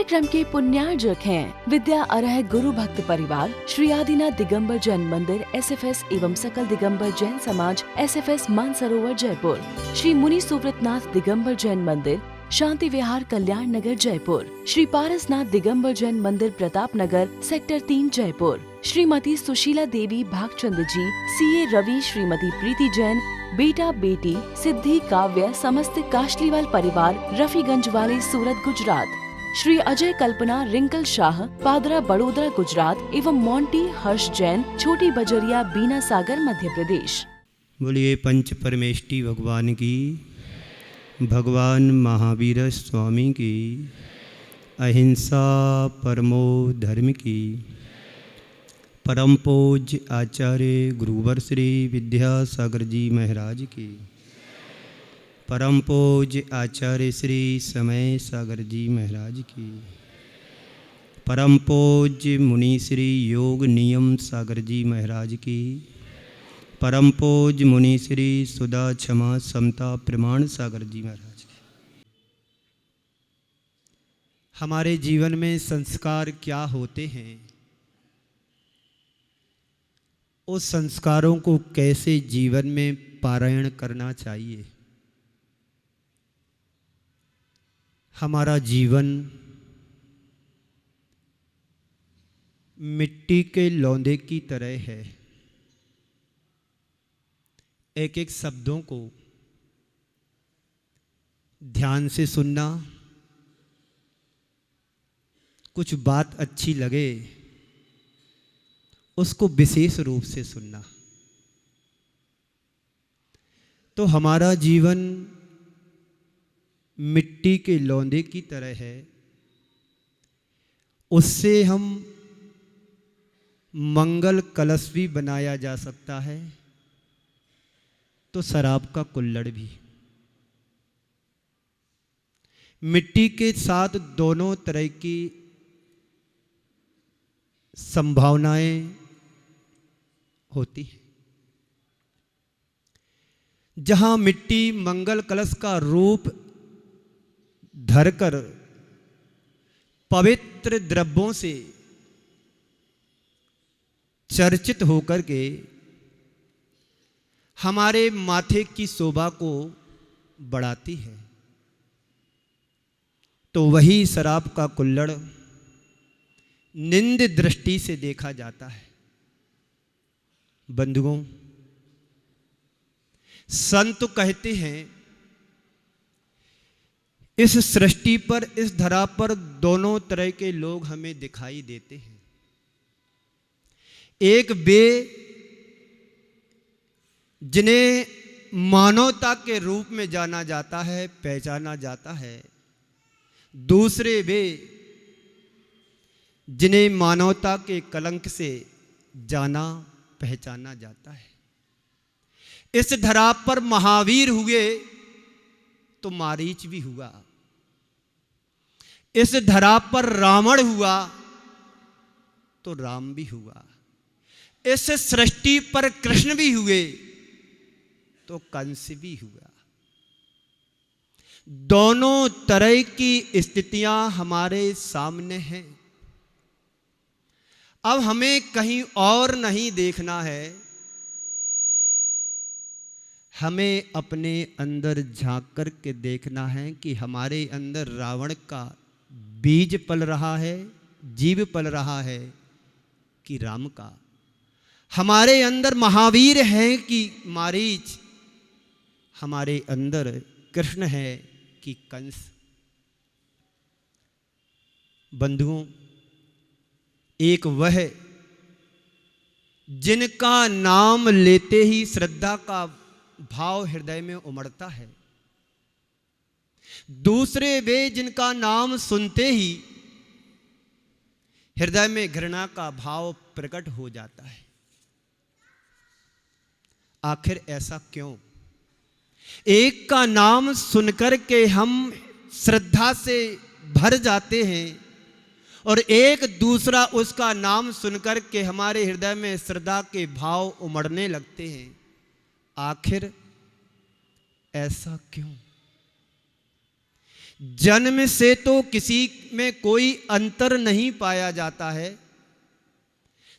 कार्यक्रम के पुण्यार्जक हैं विद्या अरह गुरु भक्त परिवार, श्री आदिनाथ दिगंबर जैन मंदिर SFS एवं सकल दिगंबर जैन समाज SFS मानसरोवर जयपुर, श्री मुनि सुव्रतनाथ दिगंबर जैन मंदिर, शांति विहार कल्याण नगर जयपुर, श्री पारसनाथ दिगंबर जैन मंदिर प्रताप नगर सेक्टर 3 जयपुर, श्रीमती सुशीला देवी भागचंद जी, CA रवि, श्रीमती प्रीति जैन, बेटा बेटी सिद्धि काव्य, समस्त काशलीवाल परिवार, रफीगंज वाले सूरत गुजरात, श्री अजय कल्पना रिंकल शाह, पादरा बड़ोदरा गुजरात एवं मोंटी हर्ष जैन, छोटी बजरिया, बीना सागर मध्य प्रदेश। बोलिए पंच परमेष्टि भगवान की, भगवान महावीर स्वामी की, अहिंसा परमो धर्म की, परम पूज्य आचार्य गुरुवर श्री विद्यासागर जी महाराज की, परम पूज्य आचार्य श्री समय सागर जी महाराज की, परम पूज्य मुनि श्री योग नियम सागर जी महाराज की, परम पूज्य मुनि श्री सुधा क्षमा समता प्रमाण सागर जी महाराज की। हमारे जीवन में संस्कार क्या होते हैं, उस संस्कारों को कैसे जीवन में पारायण करना चाहिए। हमारा जीवन मिट्टी के लौंदे की तरह है। एक एक शब्दों को ध्यान से सुनना, कुछ बात अच्छी लगे उसको विशेष रूप से सुनना, तो हमारा जीवन मिट्टी के लौंदे की तरह है। उससे हम मंगल कलश भी बनाया जा सकता है, तो शराब का कुल्हड़ भी। मिट्टी के साथ दोनों तरह की संभावनाएं होती है। जहां मिट्टी मंगल कलश का रूप धरकर पवित्र द्रव्यों से चर्चित होकर के हमारे माथे की शोभा को बढ़ाती है, तो वही शराब का कुल्हड़ निंद दृष्टि से देखा जाता है। बंधुओं, संत कहते हैं इस सृष्टि पर, इस धरा पर दोनों तरह के लोग हमें दिखाई देते हैं। एक वे जिन्हें मानवता के रूप में जाना जाता है, पहचाना जाता है। दूसरे वे जिन्हें मानवता के कलंक से जाना पहचाना जाता है। इस धरा पर महावीर हुए तो मारीच भी हुआ, इस धरा पर रावण हुआ तो राम भी हुआ, इस सृष्टि पर कृष्ण भी हुए तो कंस भी हुआ। दोनों तरह की स्थितियां हमारे सामने हैं। अब हमें कहीं और नहीं देखना है, हमें अपने अंदर झांक कर के देखना है कि हमारे अंदर रावण का बीज पल रहा है, जीव पल रहा है कि राम का। हमारे अंदर महावीर है कि मारीच, हमारे अंदर कृष्ण है कि कंस। बंधुओं, एक वह जिनका नाम लेते ही श्रद्धा का भाव हृदय में उमड़ता है। दूसरे वे जिनका नाम सुनते ही हृदय में घृणा का भाव प्रकट हो जाता है। आखिर ऐसा क्यों? एक का नाम सुनकर के हम श्रद्धा से भर जाते हैं और एक दूसरा उसका नाम सुनकर के हमारे हृदय में श्रद्धा के भाव उमड़ने लगते हैं। आखिर ऐसा क्यों? जन्म से तो किसी में कोई अंतर नहीं पाया जाता है।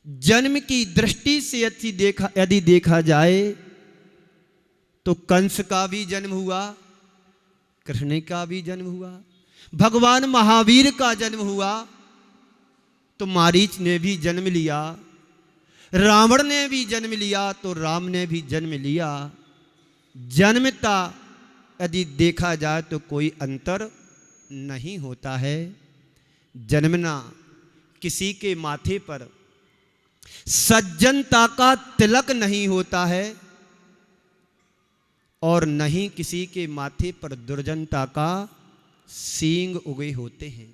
जन्म की दृष्टि से यदि देखा जाए तो कंस का भी जन्म हुआ, कृष्ण का भी जन्म हुआ, भगवान महावीर का जन्म हुआ तो मारीच ने भी जन्म लिया, रावण ने भी जन्म लिया तो राम ने भी जन्म लिया। जन्मता यदि देखा जाए तो कोई अंतर नहीं होता है। जन्मना किसी के माथे पर सज्जनता का तिलक नहीं होता है और नहीं किसी के माथे पर दुर्जनता का सींग उगे होते हैं।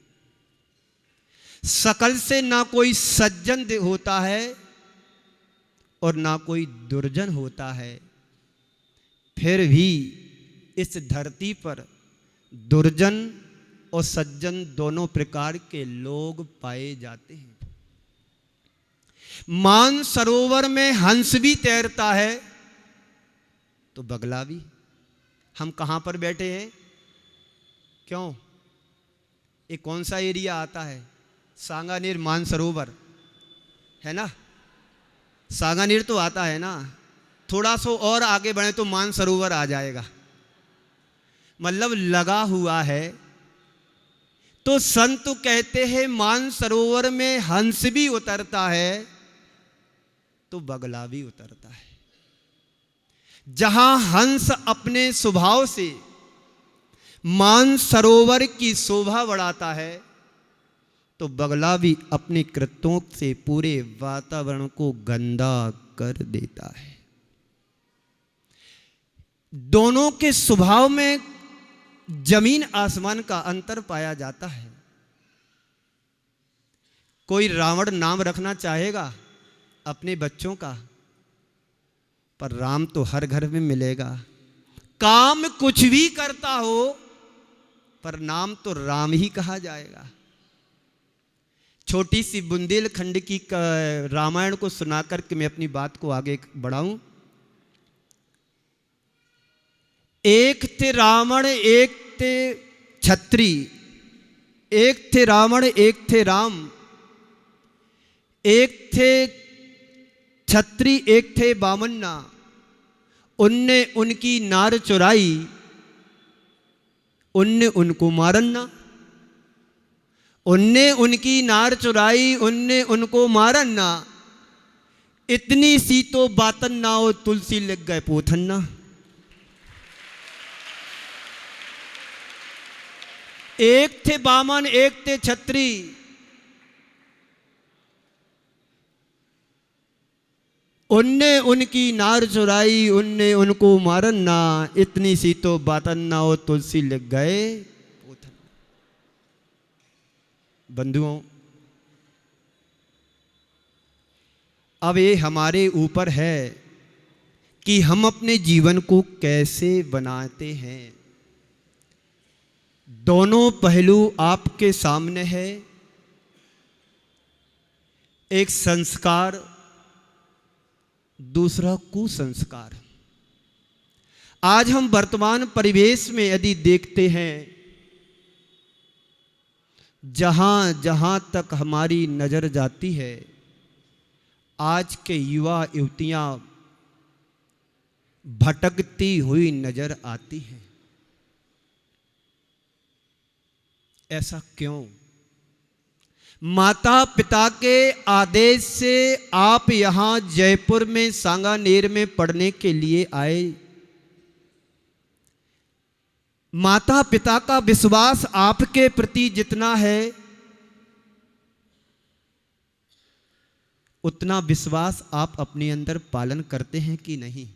शकल से ना कोई सज्जन होता है और ना कोई दुर्जन होता है, फिर भी इस धरती पर दुर्जन और सज्जन दोनों प्रकार के लोग पाए जाते हैं। मान सरोवर में हंस भी तैरता है तो बगला भी। हम कहां पर बैठे हैं? क्यों? ये कौन सा एरिया आता है? सांगानेर मानसरोवर है ना? सांगानेर तो आता है ना, थोड़ा सा और आगे बढ़े तो मानसरोवर आ जाएगा, मतलब लगा हुआ है। तो संत कहते हैं मानसरोवर में हंस भी उतरता है तो बगला भी उतरता है। जहां हंस अपने स्वभाव से मानसरोवर की शोभा बढ़ाता है तो बगला भी अपने कृत्यों से पूरे वातावरण को गंदा कर देता है। दोनों के स्वभाव में जमीन आसमान का अंतर पाया जाता है। कोई रावण नाम रखना चाहेगा अपने बच्चों का, पर राम तो हर घर में मिलेगा। काम कुछ भी करता हो पर नाम तो राम ही कहा जाएगा। छोटी सी बुंदेलखंड की रामायण को सुनाकर के मैं अपनी बात को आगे बढ़ाऊं। एक थे रावण एक थे छत्री, एक थे रावण एक थे राम, एक थे छत्री एक थे बामन्ना। उनने उनकी नार चुराई, उनने उनको मारन्ना। उनने उनकी नार चुराई, उनने उनको मारन्ना। इतनी सी तो बातन ना हो, तुलसी लग गए पोथन्ना। एक थे बामन एक थे छत्री। उनने उनकी नार चुराई, उनने उनको मारन्ना। इतनी सी तो बातन ना हो, तुलसी लग गए पोथन्ना। बंधुओं, अब ये हमारे ऊपर है कि हम अपने जीवन को कैसे बनाते हैं। दोनों पहलू आपके सामने है। एक संस्कार, दूसरा कुसंस्कार। आज हम वर्तमान परिवेश में यदि देखते हैं, जहां जहां तक हमारी नजर जाती है, आज के युवा युवतियां भटकती हुई नजर आती हैं। ऐसा क्यों? माता पिता के आदेश से आप यहां जयपुर में सांगानेर में पढ़ने के लिए आए। माता पिता का विश्वास आपके प्रति जितना है, उतना विश्वास आप अपने अंदर पालन करते हैं कि नहीं?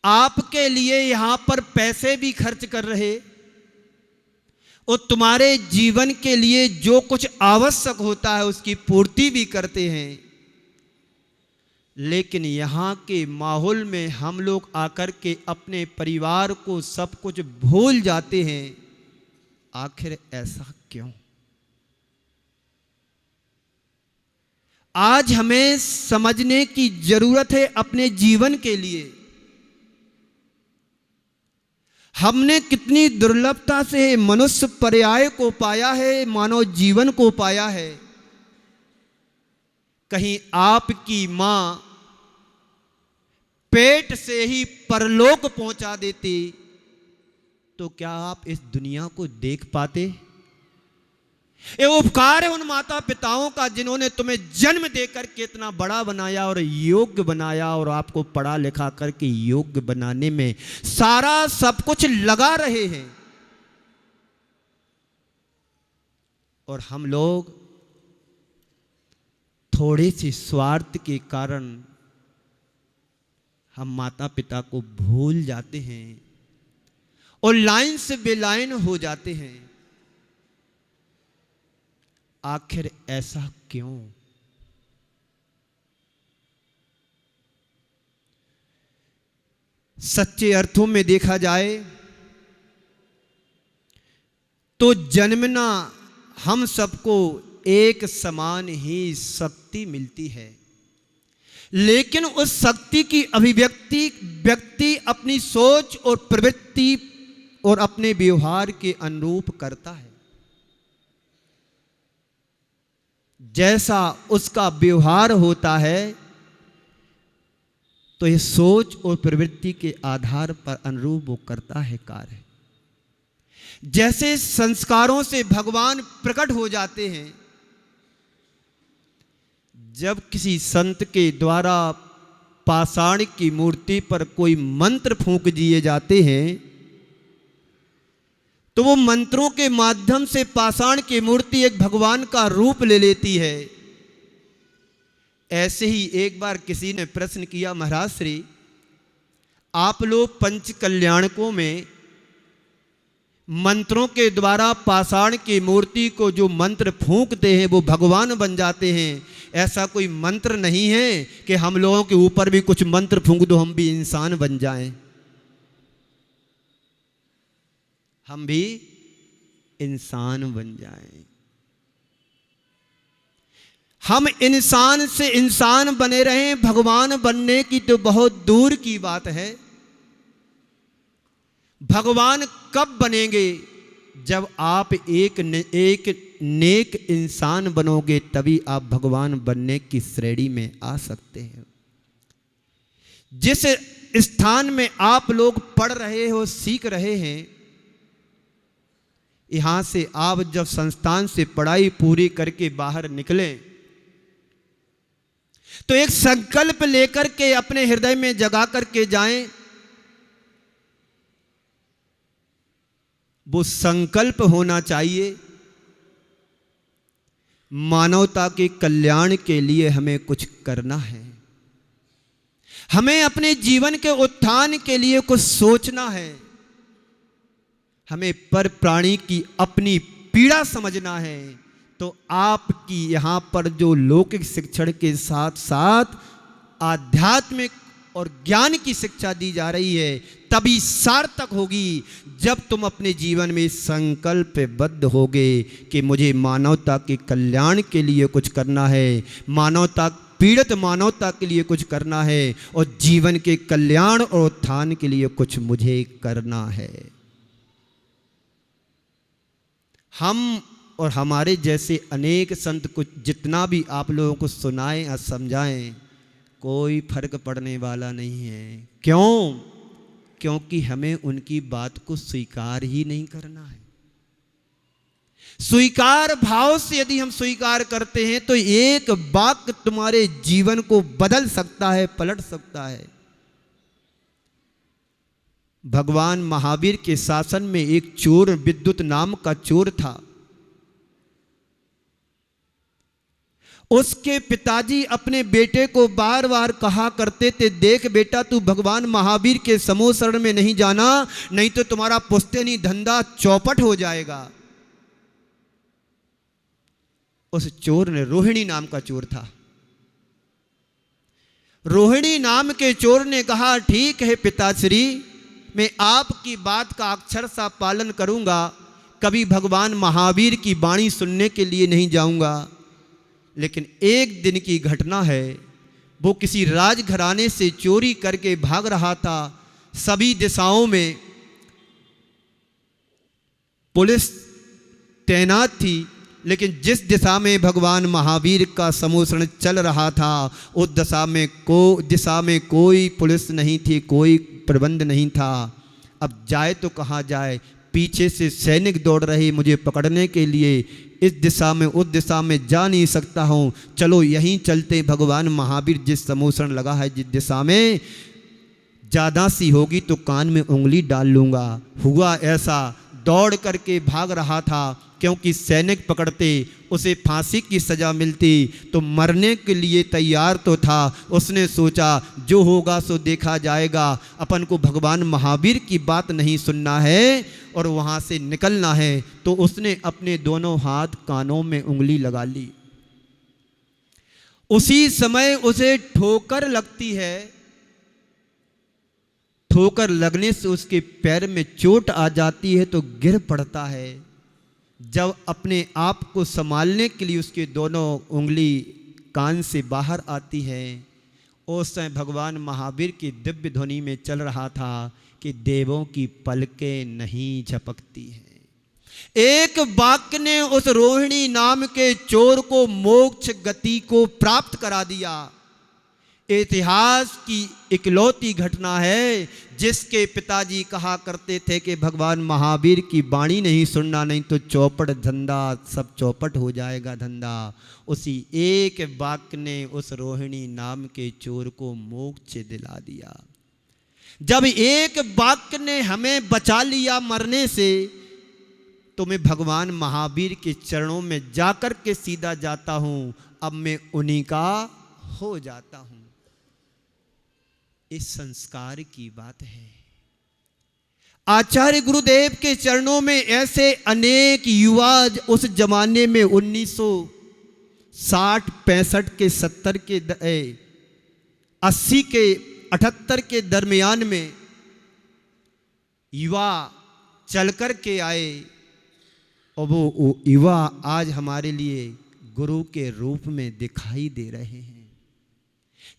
आपके लिए यहां पर पैसे भी खर्च कर रहे और तुम्हारे जीवन के लिए जो कुछ आवश्यक होता है उसकी पूर्ति भी करते हैं। लेकिन यहाँ के माहौल में हम लोग आकर के अपने परिवार को सब कुछ भूल जाते हैं। आखिर ऐसा क्यों? आज हमें समझने की जरूरत है अपने जीवन के लिए। हमने कितनी दुर्लभता से मनुष्य पर्याय को पाया है, मानव जीवन को पाया है। कहीं आपकी मां पेट से ही परलोक पहुंचा देती तो क्या आप इस दुनिया को देख पाते? ये उपकार है उन माता पिताओं का जिन्होंने तुम्हें जन्म देकर के इतना बड़ा बनाया और योग्य बनाया, और आपको पढ़ा लिखा करके योग्य बनाने में सारा सब कुछ लगा रहे हैं। और हम लोग थोड़े से स्वार्थ के कारण हम माता पिता को भूल जाते हैं और लाइन से बेलाइन हो जाते हैं। आखिर ऐसा क्यों? सच्चे अर्थों में देखा जाए तो जन्मना हम सबको एक समान ही शक्ति मिलती है, लेकिन उस शक्ति की अभिव्यक्ति व्यक्ति अपनी सोच और प्रवृत्ति और अपने व्यवहार के अनुरूप करता है। जैसा उसका व्यवहार होता है तो यह सोच और प्रवृत्ति के आधार पर अनुरूप वो करता है कार्य। जैसे संस्कारों से भगवान प्रकट हो जाते हैं। जब किसी संत के द्वारा पाषाण की मूर्ति पर कोई मंत्र फूंक दिए जाते हैं तो वो मंत्रों के माध्यम से पाषाण की मूर्ति एक भगवान का रूप ले लेती है। ऐसे ही एक बार किसी ने प्रश्न किया, महाराज श्री आप लोग पंच कल्याणकों में मंत्रों के द्वारा पाषाण की मूर्ति को जो मंत्र फूंकते हैं वो भगवान बन जाते हैं, ऐसा कोई मंत्र नहीं है कि हम लोगों के ऊपर भी कुछ मंत्र फूंक दो हम भी इंसान बन जाएं, हम भी इंसान बन जाएं। हम इंसान से इंसान बने रहें, भगवान बनने की तो बहुत दूर की बात है। भगवान कब बनेंगे? जब आप एक नेक इंसान बनोगे तभी आप भगवान बनने की श्रेणी में आ सकते हैं। जिस स्थान में आप लोग पढ़ रहे हो, सीख रहे हैं, यहां से आप जब संस्थान से पढ़ाई पूरी करके बाहर निकले तो एक संकल्प लेकर के अपने हृदय में जगा करके जाएं। वो संकल्प होना चाहिए मानवता के कल्याण के लिए हमें कुछ करना है, हमें अपने जीवन के उत्थान के लिए कुछ सोचना है, हमें पर प्राणी की अपनी पीड़ा समझना है। तो आपकी यहाँ पर जो लौकिक शिक्षण के साथ साथ आध्यात्मिक और ज्ञान की शिक्षा दी जा रही है तभी सार्थक होगी जब तुम अपने जीवन में संकल्पबद्ध होगे कि मुझे मानवता के कल्याण के लिए कुछ करना है, मानवता पीड़ित मानवता के लिए कुछ करना है और जीवन के कल्याण और उत्थान के लिए कुछ मुझे करना है। हम और हमारे जैसे अनेक संत कुछ जितना भी आप लोगों को सुनाएं या समझाएं कोई फर्क पड़ने वाला नहीं है। क्यों? क्योंकि हमें उनकी बात को स्वीकार ही नहीं करना है। स्वीकार भाव से यदि हम स्वीकार करते हैं तो एक वाक्य तुम्हारे जीवन को बदल सकता है, पलट सकता है। भगवान महावीर के शासन में एक चोर, विद्युत नाम का चोर था। उसके पिताजी अपने बेटे को बार बार कहा करते थे, देख बेटा तू भगवान महावीर के समूह शरण में नहीं जाना, नहीं तो तुम्हारा पुश्तैनी धंधा चौपट हो जाएगा। उस चोर ने, रोहिणी नाम का चोर था, रोहिणी नाम के चोर ने कहा ठीक है पिताश्री, मैं आपकी बात का अक्षरशः पालन करूंगा, कभी भगवान महावीर की वाणी सुनने के लिए नहीं जाऊंगा। लेकिन एक दिन की घटना है, वो किसी राजघराने से चोरी करके भाग रहा था। सभी दिशाओं में पुलिस तैनात थी, लेकिन जिस दिशा में भगवान महावीर का समोसरण चल रहा था उस दिशा में कोई पुलिस नहीं थी, कोई प्रबंध नहीं था। अब जाए तो कहाँ जाए, पीछे से सैनिक दौड़ रहे मुझे पकड़ने के लिए, इस दिशा में उस दिशा में जा नहीं सकता हूँ, चलो यहीं चलते। भगवान महावीर जिस समोसरण लगा है जिस दिशा में, ज़्यादा सी होगी तो कान में उंगली डाल लूँगा। हुआ ऐसा, दौड़ करके भाग रहा था, क्योंकि सैनिक पकड़ते उसे फांसी की सज़ा मिलती, तो मरने के लिए तैयार तो था। उसने सोचा जो होगा सो देखा जाएगा, अपन को भगवान महावीर की बात नहीं सुनना है और वहाँ से निकलना है। तो उसने अपने दोनों हाथ कानों में उंगली लगा ली। उसी समय उसे ठोकर लगती है। ठोकर लगने से उसके पैर में चोट आ जाती है तो गिर पड़ता है। जब अपने आप को संभालने के लिए उसके दोनों उंगली कान से बाहर आती है, उस समय भगवान महावीर की दिव्य ध्वनि में चल रहा था कि देवों की पलकें नहीं झपकती हैं। एक वाक्य ने उस रोहिणी नाम के चोर को मोक्ष गति को प्राप्त करा दिया। इतिहास की इकलौती घटना है, जिसके पिताजी कहा करते थे कि भगवान महावीर की वाणी नहीं सुनना, नहीं तो चौपट धंधा, सब चौपट हो जाएगा धंधा। उसी एक वाक्य ने उस रोहिणी नाम के चोर को मोक्ष दिला दिया। जब एक वाक्य ने हमें बचा लिया मरने से, तो मैं भगवान महावीर के चरणों में जाकर के सीधा जाता हूं। अब मैं उन्हीं का हो जाता हूं। इस संस्कार की बात है। आचार्य गुरुदेव के चरणों में ऐसे अनेक युवा उस जमाने में 1960-65 के 70 के 80 के 78 के दरमियान में युवा चल कर के आए, और वो युवा आज हमारे लिए गुरु के रूप में दिखाई दे रहे हैं।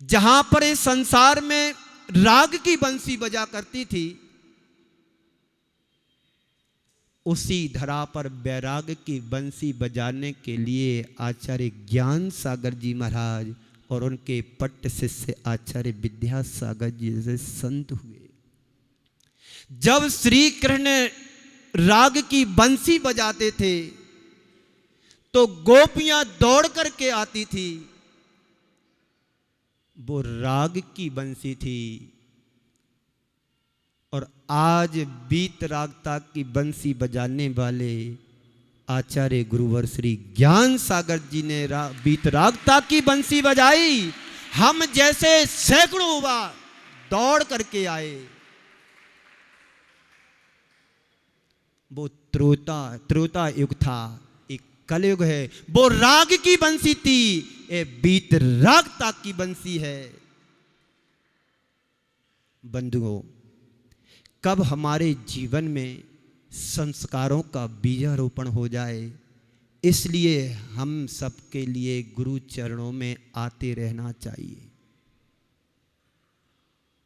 जहां पर इस संसार में राग की बंसी बजा करती थी, उसी धरा पर बैराग की बंसी बजाने के लिए आचार्य ज्ञान सागर जी महाराज और उनके पट्ट शिष्य आचार्य विद्यासागर जी जैसे संत हुए। जब श्री कृष्ण राग की बंसी बजाते थे तो गोपियां दौड़ करके आती थी। वो राग की बंसी थी। और आज बीत रागता की बंसी बजाने वाले आचार्य गुरुवर श्री ज्ञान सागर जी ने बीत रागता की बंसी बजाई। हम जैसे सैकड़ों बार दौड़ करके आए। वो त्रेता युग था, एक कलयुग है। वो राग की बंसी थी, ये बीत रागता की बंसी है। बंधुओं, कब हमारे जीवन में संस्कारों का बीजारोपण हो जाए, इसलिए हम सबके लिए गुरु चरणों में आते रहना चाहिए।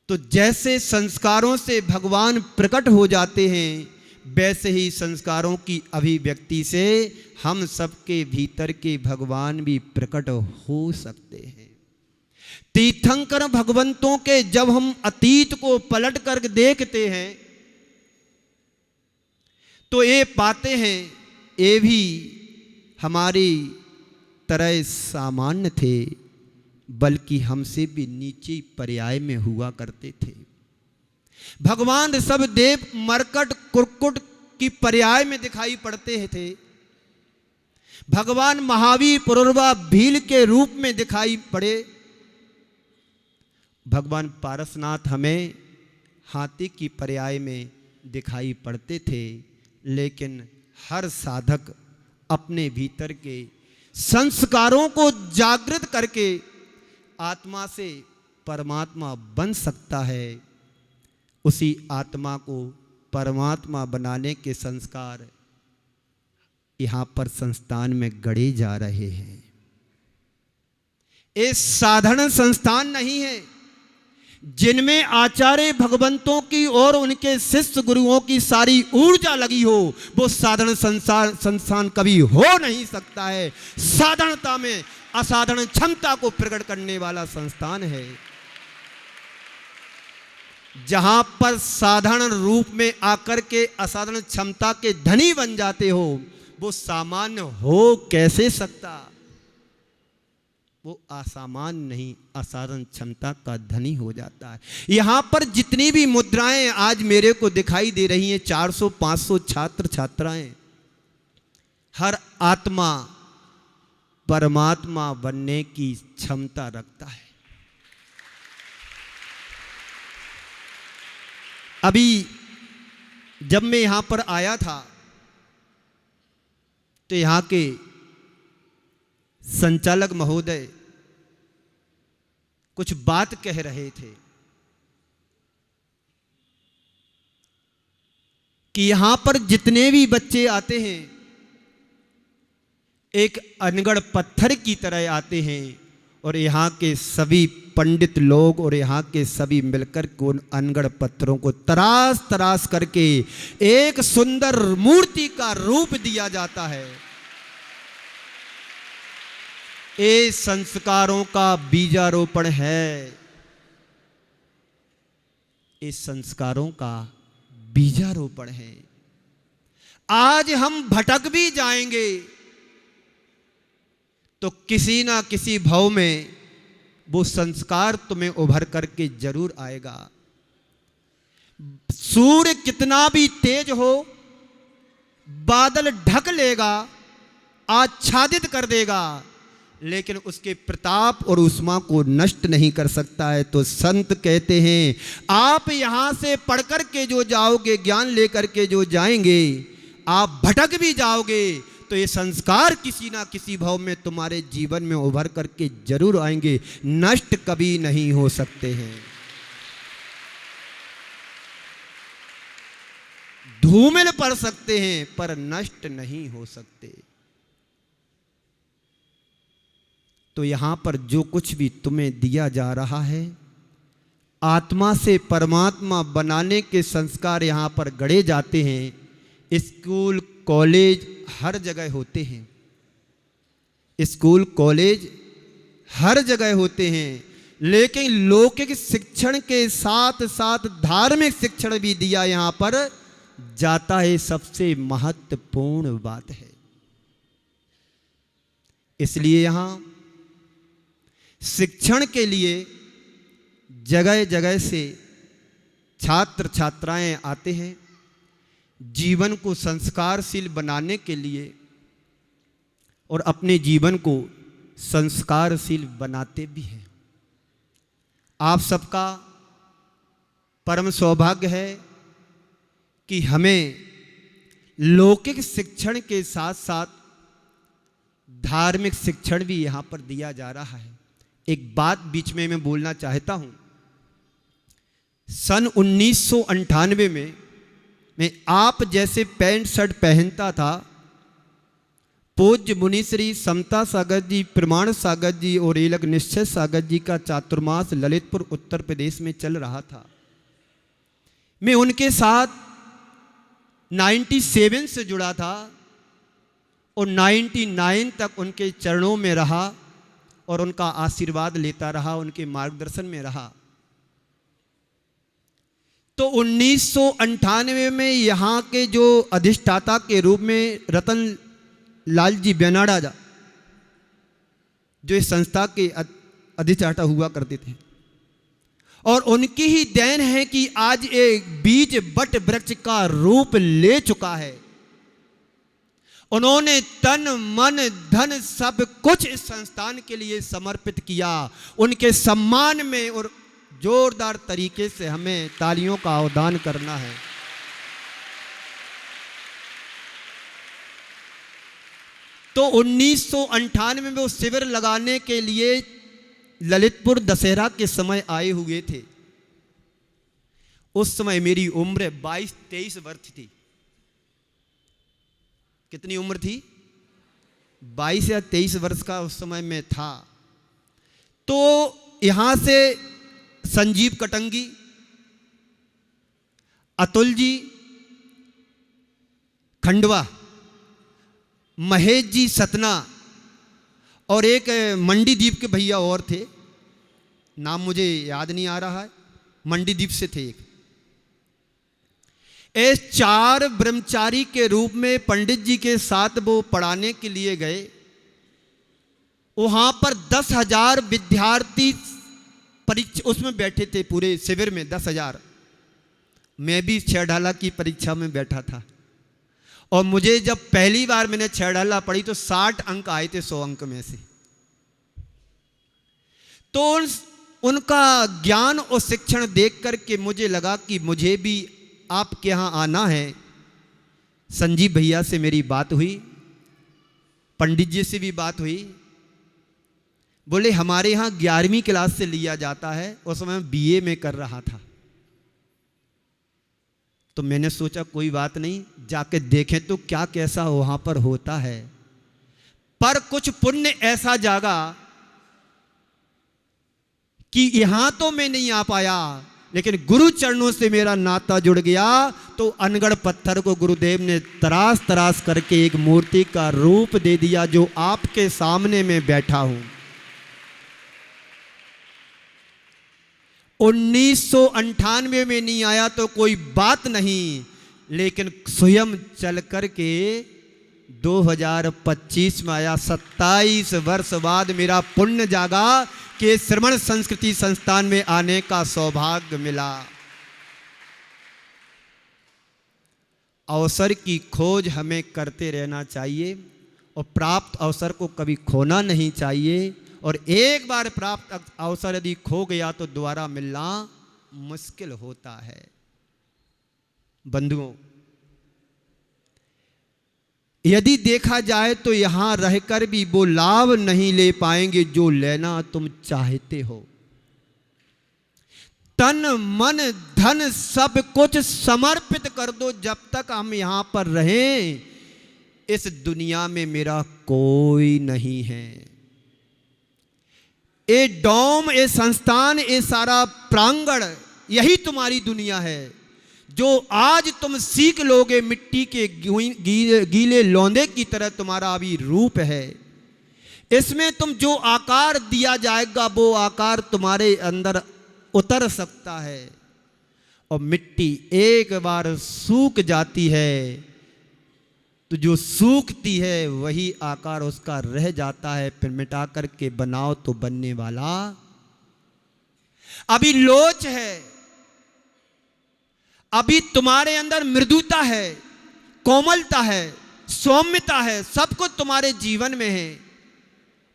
तो जैसे संस्कारों से भगवान प्रकट हो जाते हैं, वैसे ही संस्कारों की अभिव्यक्ति से हम सबके भीतर के भगवान भी प्रकट हो सकते हैं। तीर्थंकर भगवंतों के जब हम अतीत को पलट कर देखते हैं तो ये पाते हैं ये भी हमारी तरह सामान्य थे, बल्कि हमसे भी नीचे पर्याय में हुआ करते थे। भगवान ऋषभदेव मरकट कुरकुट की पर्याय में दिखाई पड़ते थे। भगवान महावीर पुरुरवा भील के रूप में दिखाई पड़े। भगवान पारसनाथ हमें हाथी की पर्याय में दिखाई पड़ते थे। लेकिन हर साधक अपने भीतर के संस्कारों को जागृत करके आत्मा से परमात्मा बन सकता है। उसी आत्मा को परमात्मा बनाने के संस्कार यहाँ पर संस्थान में गढ़े जा रहे हैं। ये साधारण संस्थान नहीं है। जिनमें आचार्य भगवंतों की और उनके शिष्य गुरुओं की सारी ऊर्जा लगी हो, वो साधारण संस्थान कभी हो नहीं सकता है। साधारणता में असाधारण क्षमता को प्रकट करने वाला संस्थान है। जहां पर साधारण रूप में आकर के असाधारण क्षमता के धनी बन जाते हो, वो सामान्य हो कैसे सकता? वो असामान्य नहीं, असाधारण क्षमता का धनी हो जाता है। यहां पर जितनी भी मुद्राएं आज मेरे को दिखाई दे रही हैं, 400-500 छात्र छात्राएं, हर आत्मा परमात्मा बनने की क्षमता रखता है। अभी जब मैं यहां पर आया था तो यहां के संचालक महोदय कुछ बात कह रहे थे कि यहां पर जितने भी बच्चे आते हैं एक अनगढ़ पत्थर की तरह आते हैं, और यहाँ के सभी पंडित लोग और यहाँ के सभी मिलकर के उन अनगढ़ पत्थरों को तराश तराश करके एक सुंदर मूर्ति का रूप दिया जाता है। ये संस्कारों का बीजारोपण है। ये संस्कारों का बीजारोपण है। आज हम भटक भी जाएंगे तो किसी ना किसी भाव में वो संस्कार तुम्हें उभर करके जरूर आएगा। सूर्य कितना भी तेज हो, बादल ढक लेगा, आच्छादित कर देगा, लेकिन उसके प्रताप और उष्मा को नष्ट नहीं कर सकता है। तो संत कहते हैं, आप यहां से पढ़ कर के जो जाओगे, ज्ञान लेकर के जो जाएंगे, आप भटक भी जाओगे तो ये संस्कार किसी ना किसी भाव में तुम्हारे जीवन में उभर करके जरूर आएंगे, नष्ट कभी नहीं हो सकते हैं। धूमिल पड़ सकते हैं पर नष्ट नहीं हो सकते। तो यहां पर जो कुछ भी तुम्हें दिया जा रहा है, आत्मा से परमात्मा बनाने के संस्कार यहां पर गढ़े जाते हैं। स्कूल कॉलेज हर जगह होते हैं, स्कूल कॉलेज हर जगह होते हैं, लेकिन लौकिक शिक्षण के साथ साथ धार्मिक शिक्षण भी दिया यहां पर जाता है। सबसे महत्वपूर्ण बात है। इसलिए यहां शिक्षण के लिए जगह जगह से छात्र छात्राएं आते हैं, जीवन को संस्कारशील बनाने के लिए और अपने जीवन को संस्कारशील बनाते भी हैं। आप सबका परम सौभाग्य है कि हमें लौकिक शिक्षण के साथ साथ धार्मिक शिक्षण भी यहां पर दिया जा रहा है। एक बात बीच में मैं बोलना चाहता हूं। सन 1998 में मैं आप जैसे पैंट शर्ट पहनता था। पूज्य मुनि श्री समता सागर जी, प्रमाण सागर जी और एलक निश्चय सागर जी का चातुर्मास ललितपुर उत्तर प्रदेश में चल रहा था। मैं उनके साथ 97 से जुड़ा था और 99 तक उनके चरणों में रहा और उनका आशीर्वाद लेता रहा, उनके मार्गदर्शन में रहा। तो 1998 में यहाँ के जो अधिष्ठाता के रूप में रतन लाल जी बेनाडा जो इस संस्था के अधिष्ठाता हुआ करते थे, और उनकी ही देन है कि आज एक बीज बट वृक्ष का रूप ले चुका है। उन्होंने तन मन धन सब कुछ इस संस्थान के लिए समर्पित किया। उनके सम्मान में और जोरदार तरीके से हमें तालियों का आह्वान करना है। तो 1998 में वो शिविर लगाने के लिए ललितपुर दशहरा के समय आए हुए थे। उस समय मेरी उम्र 22-23 वर्ष थी। कितनी उम्र थी? 22 या 23 वर्ष का उस समय में था। तो यहां से संजीव कटंगी, अतुल जी खंडवा, महेश जी सतना और एक मंडीदीप के भैया और थे, नाम मुझे याद नहीं आ रहा है, मंडीदीप से थे एक। इस 4 ब्रह्मचारी के रूप में पंडित जी के साथ वो पढ़ाने के लिए गए। वहां पर 10,000 विद्यार्थी परीक्षा उसमें बैठे थे, पूरे शिविर में 10,000। मैं भी 6 ढाला की परीक्षा में बैठा था और मुझे जब पहली बार मैंने 6 ढाला पढ़ी तो 60 अंक आए थे 100 अंक में से। तो उनका ज्ञान और शिक्षण देख करके मुझे लगा कि मुझे भी आपके यहाँ आना है। संजीव भैया से मेरी बात हुई, पंडित जी से भी बात हुई। बोले हमारे यहाँ 11वीं क्लास से लिया जाता है, उस समय बीए में कर रहा था। तो मैंने सोचा कोई बात नहीं, जाके देखें तो क्या कैसा वहां पर होता है। पर कुछ पुण्य ऐसा जागा कि यहां तो मैं नहीं आ पाया, लेकिन गुरु चरणों से मेरा नाता जुड़ गया। तो अनगढ़ पत्थर को गुरुदेव ने तराश तराश करके एक मूर्ति का रूप दे दिया, जो आपके सामने में बैठा हूं। 1998 में नहीं आया तो कोई बात नहीं, लेकिन स्वयं चल करके 2025 में आया। 27 वर्ष बाद मेरा पुण्य जागा कि श्रमण संस्कृति संस्थान में आने का सौभाग्य मिला। अवसर की खोज हमें करते रहना चाहिए और प्राप्त अवसर को कभी खोना नहीं चाहिए। और एक बार प्राप्त अवसर यदि खो गया तो दोबारा मिलना मुश्किल होता है। बंधुओं, यदि देखा जाए तो यहां रहकर भी वो लाभ नहीं ले पाएंगे जो लेना तुम चाहते हो। तन मन धन सब कुछ समर्पित कर दो, जब तक हम यहां पर रहें इस दुनिया में मेरा कोई नहीं है। ये डोम, ये संस्थान, ये सारा प्रांगण, यही तुम्हारी दुनिया है। जो आज तुम सीख लोगे मिट्टी के गीले लौंदे की तरह तुम्हारा अभी रूप है। इसमें तुम जो आकार दिया जाएगा वो आकार तुम्हारे अंदर उतर सकता है। और मिट्टी एक बार सूख जाती है तो जो सूखती है वही आकार उसका रह जाता है, फिर मिटा करके बनाओ तो बनने वाला। अभी लोच है, अभी तुम्हारे अंदर मृदुता है, कोमलता है, सौम्यता है, सब कुछ तुम्हारे जीवन में है।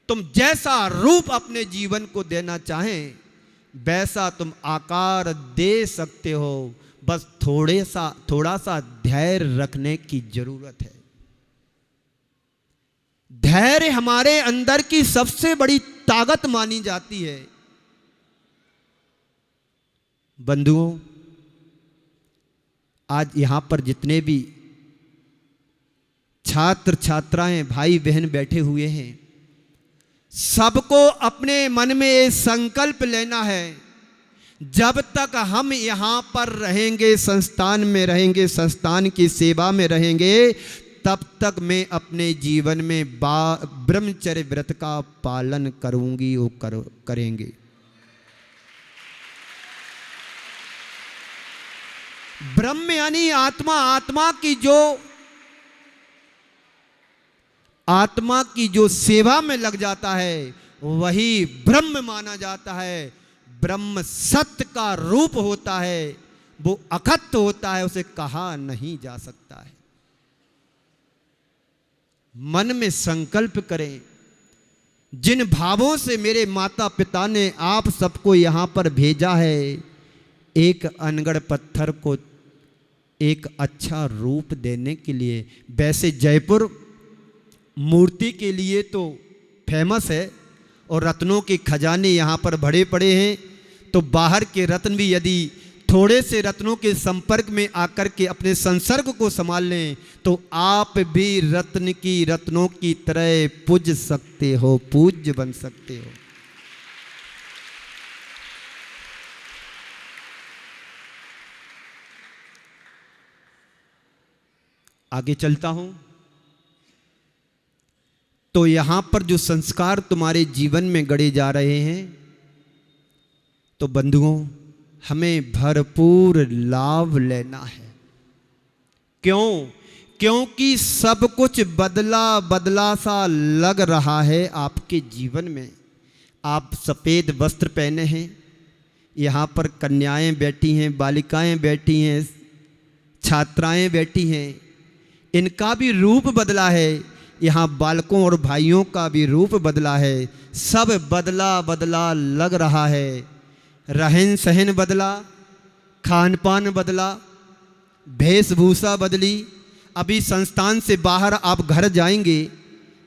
तुम जैसा रूप अपने जीवन को देना चाहें वैसा तुम आकार दे सकते हो, बस थोड़ा सा धैर्य रखने की जरूरत है। धैर्य हमारे अंदर की सबसे बड़ी ताकत मानी जाती है। बंधुओं, आज यहां पर जितने भी छात्र छात्राएं भाई बहन बैठे हुए हैं, सबको अपने मन में ये संकल्प लेना है, जब तक हम यहां पर रहेंगे, संस्थान में रहेंगे, संस्थान की सेवा में रहेंगे, तब तक मैं अपने जीवन में ब्रह्मचर्य व्रत का पालन करूंगी, वो करेंगे। ब्रह्म यानी आत्मा, आत्मा की जो सेवा में लग जाता है वही ब्रह्म माना जाता है। ब्रह्म सत्य का रूप होता है, वो अखत्त होता है, उसे कहा नहीं जा सकता है। मन में संकल्प करें, जिन भावों से मेरे माता पिता ने आप सबको यहां पर भेजा है, एक अनगढ़ पत्थर को एक अच्छा रूप देने के लिए। वैसे जयपुर मूर्ति के लिए तो फेमस है और रत्नों के खजाने यहाँ पर भरे पड़े हैं, तो बाहर के रत्न भी यदि थोड़े से रत्नों के संपर्क में आकर के अपने संसर्ग को संभाल लें तो आप भी रत्नों की तरह पूज सकते हो, पूज्य बन सकते हो। आगे चलता हूं तो यहां पर जो संस्कार तुम्हारे जीवन में गढ़े जा रहे हैं, तो बंधुओं हमें भरपूर लाभ लेना है। क्यों? क्योंकि सब कुछ बदला बदला सा लग रहा है आपके जीवन में। आप सफ़ेद वस्त्र पहने हैं, यहाँ पर कन्याएं बैठी हैं, बालिकाएं बैठी हैं, छात्राएं बैठी हैं, इनका भी रूप बदला है। यहाँ बालकों और भाइयों का भी रूप बदला है। सब बदला बदला लग रहा है। रहन सहन बदला, खान पान बदला, वेशभूषा बदली। अभी संस्थान से बाहर आप घर जाएंगे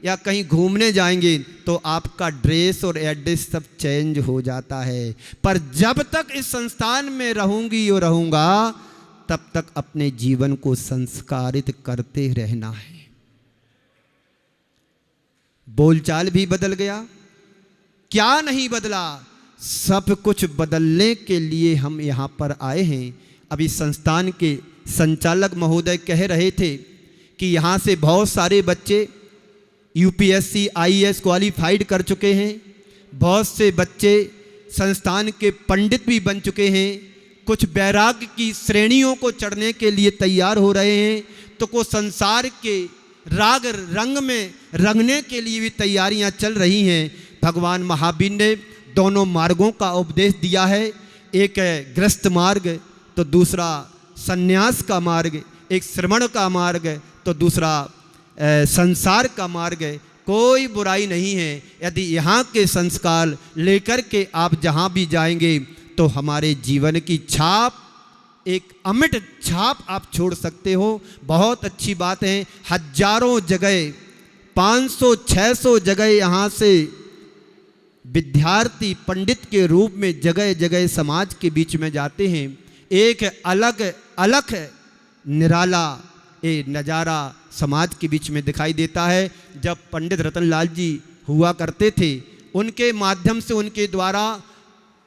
या कहीं घूमने जाएंगे तो आपका ड्रेस और एड्रेस सब चेंज हो जाता है। पर जब तक इस संस्थान में रहूंगी और रहूंगा, तब तक अपने जीवन को संस्कारित करते रहना है। बोलचाल भी बदल गया, क्या नहीं बदला? सब कुछ बदलने के लिए हम यहाँ पर आए हैं। अभी संस्थान के संचालक महोदय कह रहे थे कि यहाँ से बहुत सारे बच्चे यूपीएससी आईएएस क्वालिफाइड कर चुके हैं। बहुत से बच्चे संस्थान के पंडित भी बन चुके हैं। कुछ वैराग्य की श्रेणियों को चढ़ने के लिए तैयार हो रहे हैं, तो को संसार के राग रंग में रंगने के लिए भी तैयारियां चल रही हैं। भगवान महावीर ने दोनों मार्गों का उपदेश दिया है। एक है गृहस्थ मार्ग, तो दूसरा संन्यास का मार्ग। एक श्रमण का मार्ग, तो दूसरा संसार का मार्ग है। कोई बुराई नहीं है। यदि यहाँ के संस्कार लेकर के आप जहाँ भी जाएंगे तो हमारे जीवन की छाप, एक अमिट छाप आप छोड़ सकते हो। बहुत अच्छी बात है। हजारों जगह, 500-600 जगह यहाँ से विद्यार्थी पंडित के रूप में जगह जगह समाज के बीच में जाते हैं। एक अलग अलग निराला ये नज़ारा समाज के बीच में दिखाई देता है। जब पंडित रतनलाल जी हुआ करते थे, उनके माध्यम से, उनके द्वारा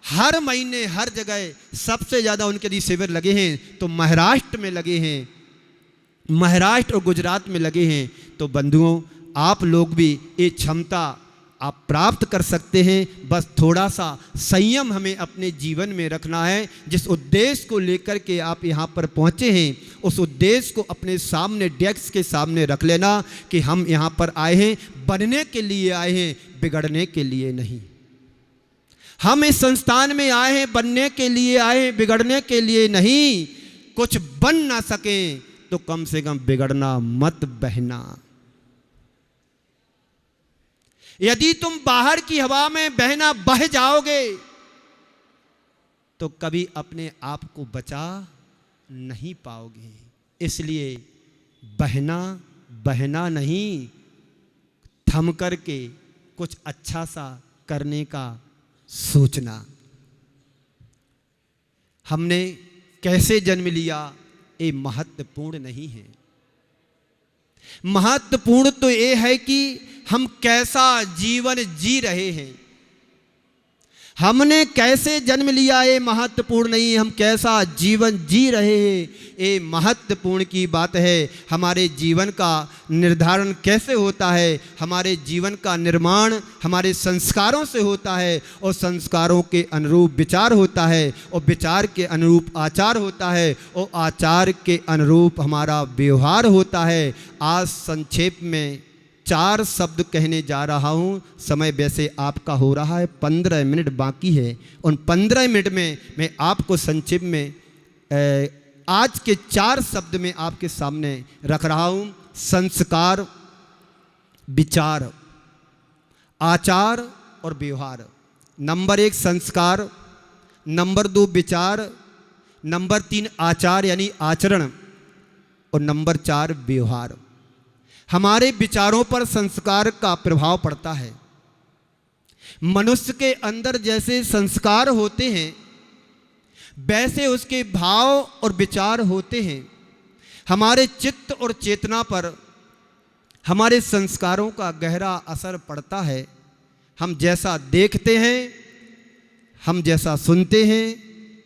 हर महीने हर जगह सबसे ज़्यादा उनके लिए शिविर लगे हैं तो महाराष्ट्र में लगे हैं, महाराष्ट्र और गुजरात में लगे हैं। तो बंधुओं, आप लोग भी ये क्षमता आप प्राप्त कर सकते हैं। बस थोड़ा सा संयम हमें अपने जीवन में रखना है। जिस उद्देश्य को लेकर के आप यहाँ पर पहुँचे हैं, उस उद्देश्य को अपने सामने, डेस्क के सामने रख लेना कि हम यहाँ पर आए हैं, बनने के लिए आए हैं, बिगड़ने के लिए नहीं। हम इस संस्थान में आए हैं, बनने के लिए आए हैं, बिगड़ने के लिए नहीं। कुछ बन ना सकें तो कम से कम बिगड़ना मत बहना। यदि तुम बाहर की हवा में बहना बह जाओगे तो कभी अपने आप को बचा नहीं पाओगे। इसलिए बहना बहना नहीं, थम करके कुछ अच्छा सा करने का सोचना। हमने कैसे जन्म लिया ये महत्वपूर्ण नहीं है। महत्वपूर्ण तो ये है कि हम कैसा जीवन जी रहे हैं। हमने कैसे जन्म लिया ये महत्वपूर्ण नहीं है, हम कैसा जीवन जी रहे हैं ये महत्वपूर्ण की बात है। हमारे जीवन का निर्धारण कैसे होता है, हमारे जीवन का निर्माण हमारे संस्कारों से होता है, और संस्कारों के अनुरूप विचार होता है, और विचार के अनुरूप आचार होता है, और आचार के अनुरूप हमारा व्यवहार होता है। आज संक्षेप में 4 शब्द कहने जा रहा हूँ। समय वैसे आपका हो रहा है, 15 मिनट बाकी है। उन 15 मिनट में मैं आपको संक्षेप में आज के 4 शब्द में आपके सामने रख रहा हूँ। संस्कार, विचार, आचार और व्यवहार। नंबर 1 संस्कार, नंबर 2 विचार, नंबर 3 आचार यानी आचरण, और नंबर 4 व्यवहार। हमारे विचारों पर संस्कार का प्रभाव पड़ता है। मनुष्य के अंदर जैसे संस्कार होते हैं, वैसे उसके भाव और विचार होते हैं। हमारे चित्त और चेतना पर हमारे संस्कारों का गहरा असर पड़ता है। हम जैसा देखते हैं, हम जैसा सुनते हैं,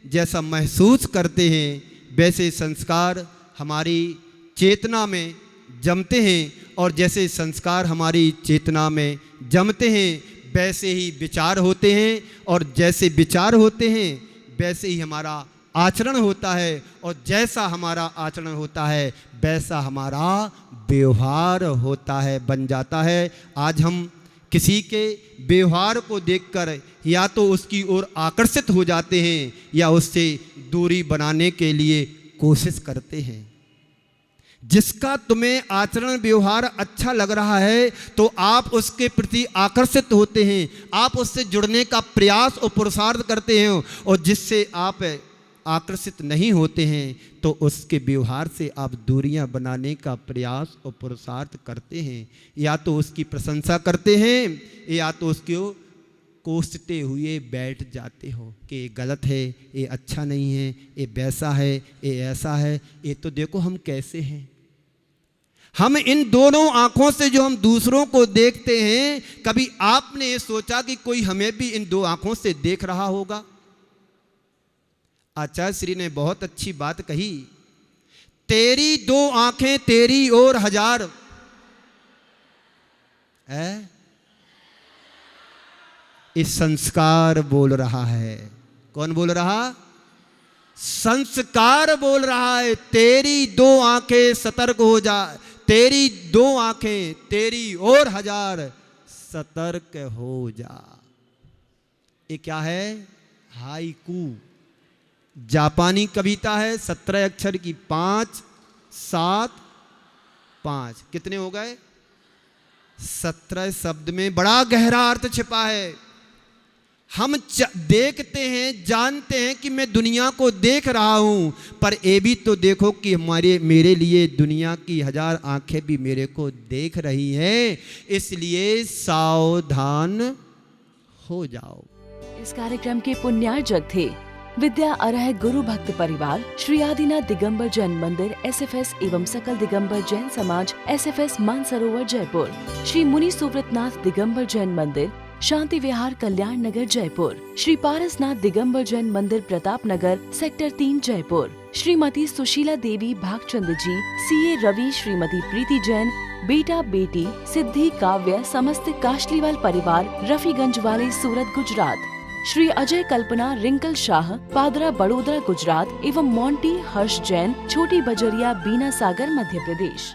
जैसा महसूस करते हैं, वैसे संस्कार हमारी चेतना में जमते हैं और जैसे संस्कार हमारी चेतना में जमते हैं वैसे ही विचार होते हैं, और जैसे विचार होते हैं वैसे ही हमारा आचरण होता है, और जैसा हमारा आचरण होता है वैसा हमारा व्यवहार होता है, बन जाता है। आज हम किसी के व्यवहार को देखकर या तो उसकी ओर आकर्षित हो जाते हैं या उससे दूरी बनाने के लिए कोशिश करते हैं। जिसका तुम्हें आचरण व्यवहार अच्छा लग रहा है तो आप उसके प्रति आकर्षित होते हैं, आप उससे जुड़ने का प्रयास और पुरुषार्थ करते हैं, और जिससे आप आकर्षित नहीं होते हैं तो उसके व्यवहार से आप दूरियां बनाने का प्रयास और पुरुषार्थ करते हैं। या तो उसकी प्रशंसा करते हैं या तो उसको कोसते हुए बैठ जाते हो कि ये गलत है, ये अच्छा नहीं है, ये वैसा है, ये ऐसा है, ये तो देखो हम कैसे हैं। हम इन दोनों आँखों से जो हम दूसरों को देखते हैं, कभी आपने ये सोचा कि कोई हमें भी इन दो आँखों से देख रहा होगा? आचार्य श्री ने बहुत अच्छी बात कही, तेरी दो आंखें तेरी ओर हजार है। इस संस्कार बोल रहा है। कौन बोल रहा? संस्कार बोल रहा है। तेरी दो आंखें सतर्क हो जा, तेरी दो आंखें तेरी ओर हजार, सतर्क हो जा। ये क्या है? हाइकू, जापानी कविता है, 17 अक्षर की, 5 7 5, कितने हो गए? 17 शब्द में बड़ा गहरा अर्थ छिपा है। हम देखते हैं, जानते हैं कि मैं दुनिया को देख रहा हूं, पर ये भी तो देखो कि मेरे लिए दुनिया की 1000 आंखें भी मेरे को देख रही हैं, इसलिए सावधान हो जाओ। इस कार्यक्रम के पुण्यार्जक थे विद्या अरह गुरु भक्त परिवार, श्री आदिनाथ दिगंबर जैन मंदिर SFS एवं सकल दिगंबर जैन समाज SFS मानसरोवर जयपुर, श्री मुनि सुव्रतनाथ दिगंबर जैन मंदिर, शांति विहार कल्याण नगर जयपुर, श्री पारसनाथ दिगंबर जैन मंदिर प्रताप नगर सेक्टर 3 जयपुर, श्रीमती सुशीला देवी भागचंद जी, CA रवि, श्रीमती प्रीति जैन, बेटा बेटी सिद्धि काव्य, समस्त काशलीवाल परिवार, रफीगंज वाले सूरत गुजरात, श्री अजय कल्पना रिंकल शाह, पादरा बड़ोदरा गुजरात एवं मोंटी हर्ष जैन, छोटी बजरिया बीना सागर मध्य प्रदेश।